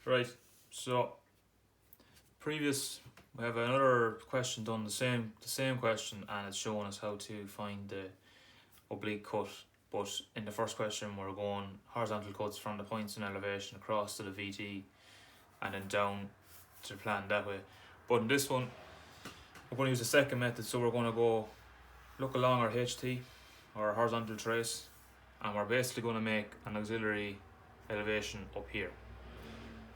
Right, so previous we have another question done the same question, and it's showing us how to find the oblique cut. But in the first question we're going horizontal cuts from the points in elevation across to the VT and then down to the plan that way. But in this one we're going to use the second method, so we're going to go look along our HT or horizontal trace, and we're basically going to make an auxiliary elevation up here.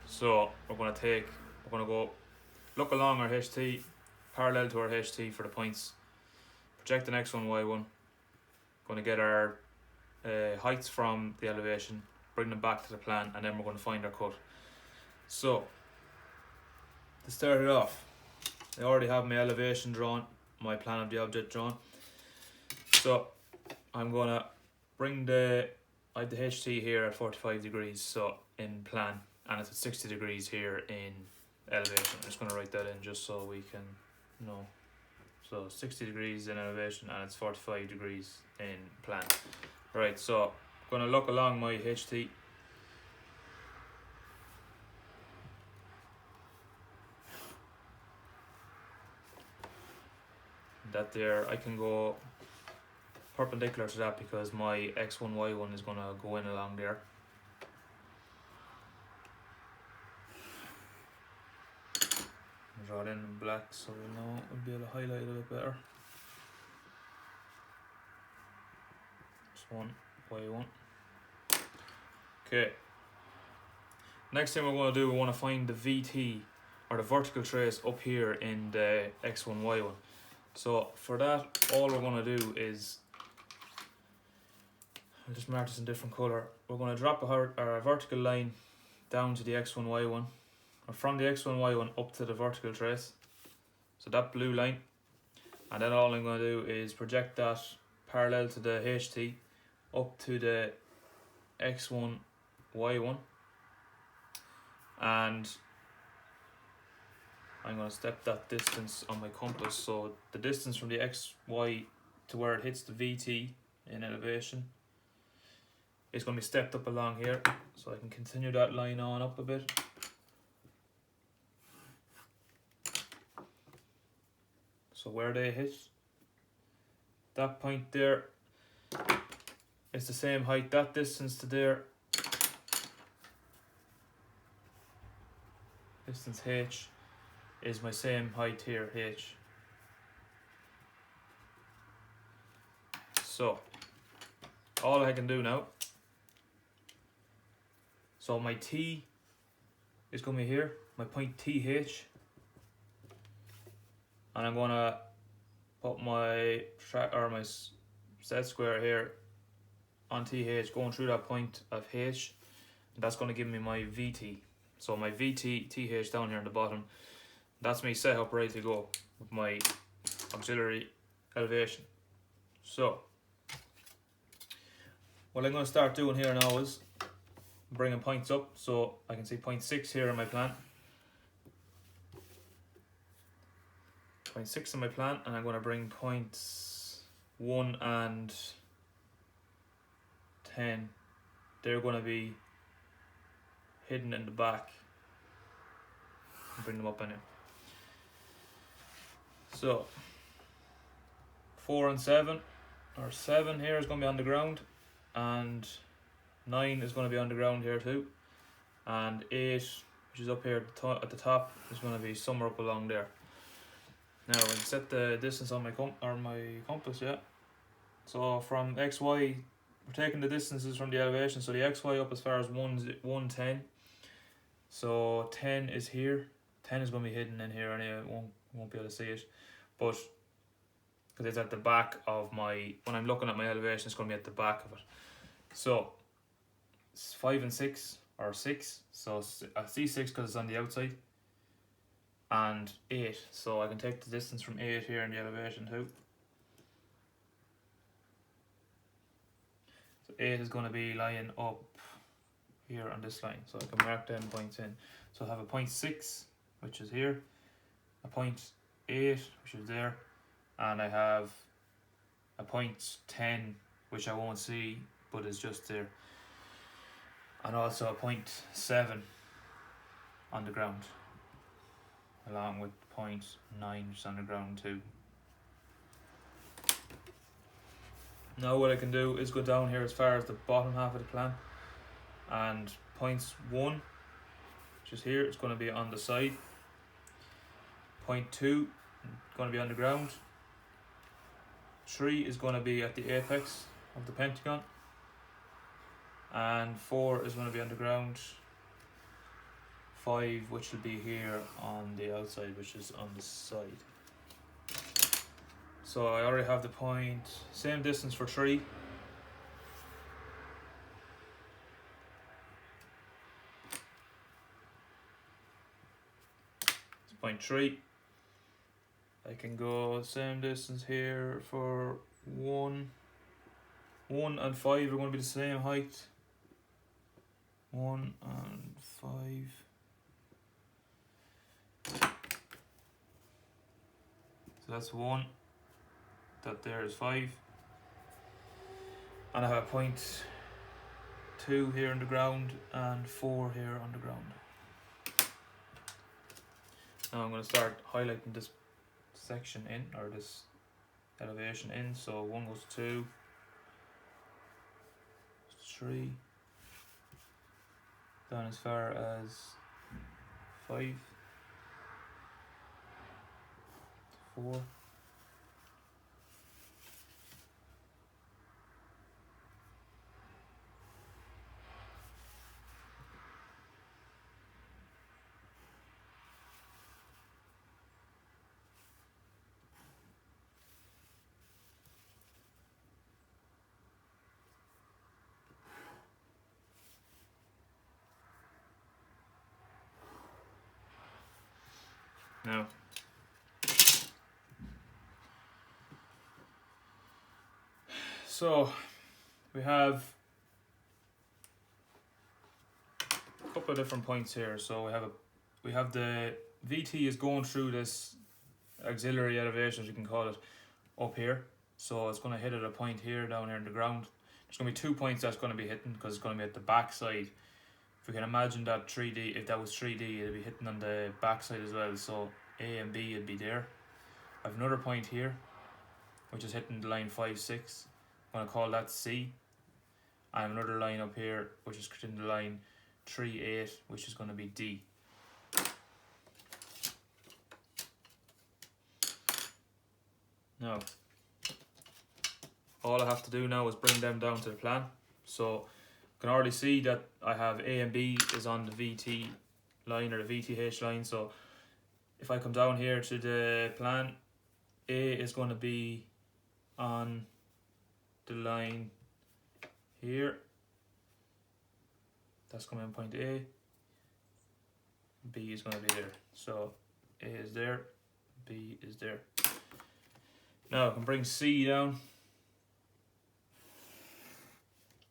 So we're going to go look along our HT, parallel to our HT for the points, project an X1, Y1, going to get our heights from the elevation, bring them back to the plan, and then we're going to find our cut. So to start it off, I already have my elevation drawn, my plan of the object drawn. So I'm going to bring I have the HT here at 45 degrees, so in plan, and it's at 60 degrees here in elevation. I'm just going to write that in just so we can know. So 60 degrees in elevation and it's 45 degrees in plan. Right, so I'm going to look along my HT. That there, I can go perpendicular to that because my X1, Y1 is going to go in along there. Draw it in black so we know we'll be able to highlight it a bit better. X1, Y1. Okay. Next thing we're going to do, we want to find the VT or the vertical trace up here in the X1, Y1. So for that, all we're going to do is, I'll just mark this in different colour. We're going to drop a vertical line down to the X1, Y1, or from the X1, Y1 up to the vertical trace. So that blue line. And then all I'm going to do is project that parallel to the HT up to the X1, Y1. And I'm going to step that distance on my compass. So the distance from the XY to where it hits the VT in elevation is going to be stepped up along here. So I can continue that line on up a bit. So where they hit, that point there is the same height, that distance to there, distance H, is my same height here, H. So all I can do now, so my T is going to be here, my point TH, and I'm going to put my set square here on TH going through that point of H, and that's going to give me my VT. So my VT, TH down here on the bottom, that's me set up ready to go with my auxiliary elevation. So what I'm going to start doing here now is bringing points up, so I can see point 6 here in my plan. Point 6 in my plan, and I'm going to bring points 1 and 10. They're going to be hidden in the back. Bring them up in it. So 4 and 7, or 7 here is going to be on the ground, and 9 is going to be on the ground here too, and 8, which is up here at the top, is going to be somewhere up along there. Now I can set the distance on my compass, yeah. So from XY, we're taking the distances from the elevation, so the XY up as far as 110. So 10 is here. 10 is going to be hidden in here anyway, won't be able to see it. But because it's at the back of when I'm looking at my elevation, it's going to be at the back of it. So 5 and 6, or 6, so I see 6 because it's on the outside, and 8, so I can take the distance from 8 here in the elevation too. So 8 is going to be lying up here on this line, so I can mark them points in. So I have a point 6, which is here, a point 8, which is there, and I have a point 10, which I won't see, but is just there, and also a point 7, on the ground, along with point 9 which is on the ground too. Now what I can do is go down here as far as the bottom half of the plan, and points 1, which is here, it's going to be on the side. Point 2 going to be on the ground. 3 is going to be at the apex of the Pentagon, and 4 is going to be on the ground. 5, which will be here on the outside, which is on the side. So I already have the point, same distance for 3. It's point 3. I can go same distance here for 1. 1 and 5 are going to be the same height. 1 and 5. So that's 1. That there is 5. And I have point 2 here on the ground and 4 here on the ground. Now I'm going to start highlighting this section in, or this elevation in. So 1 goes to 2, 3, down as far as 5, 4, 5. Now so we have a couple of different points here. So we have the VT is going through this auxiliary elevation, as you can call it, up here. So it's going to hit at a point here, down here in the ground. There's going to be 2 points that's going to be hitting, because it's going to be at the back side. If we can imagine that 3D, if that was 3D, it'd be hitting on the back side as well. So A and B would be there. I have another point here, which is hitting the line 5, 6. I'm going to call that C. I have another line up here, which is hitting the line 3, 8, which is going to be D. Now, all I have to do now is bring them down to the plan. So you can already see that I have A and B is on the VT line, or the VTH line. So if I come down here to the plan, A is going to be on the line here. That's coming in point A. B is going to be there. So A is there, B is there. Now I can bring C down.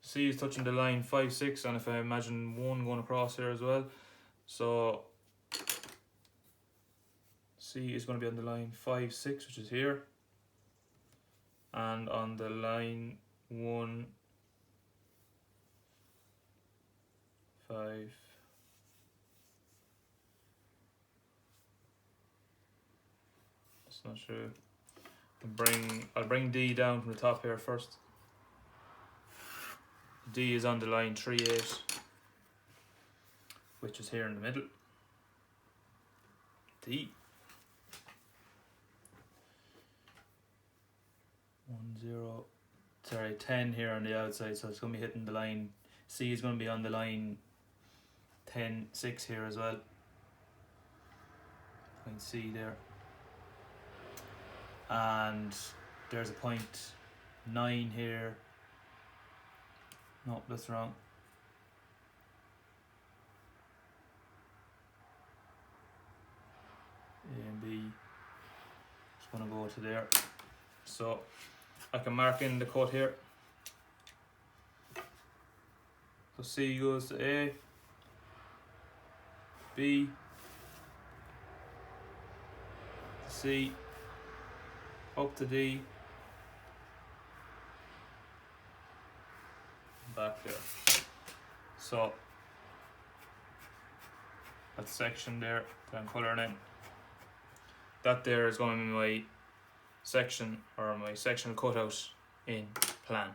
C is touching the line 5, 6, and if I imagine 1 going across here as well. So C is going to be on the line 5, 6, which is here, and on the line 1, 5. That's not true. I'll bring D down from the top here first. D is on the line 3, 8, which is here in the middle. D. 1, 0. Sorry, 10 here on the outside, so it's going to be hitting the line. C is going to be on the line 10, 6 here as well. Point C there. And there's a point 9 here. No, that's wrong. A and B. Just going to go to there. So I can mark in the cut here. So C goes to A, B, C, up to D, back there. So that section there that I'm colouring in. That there is going to be my section or my sectional cutout in plan.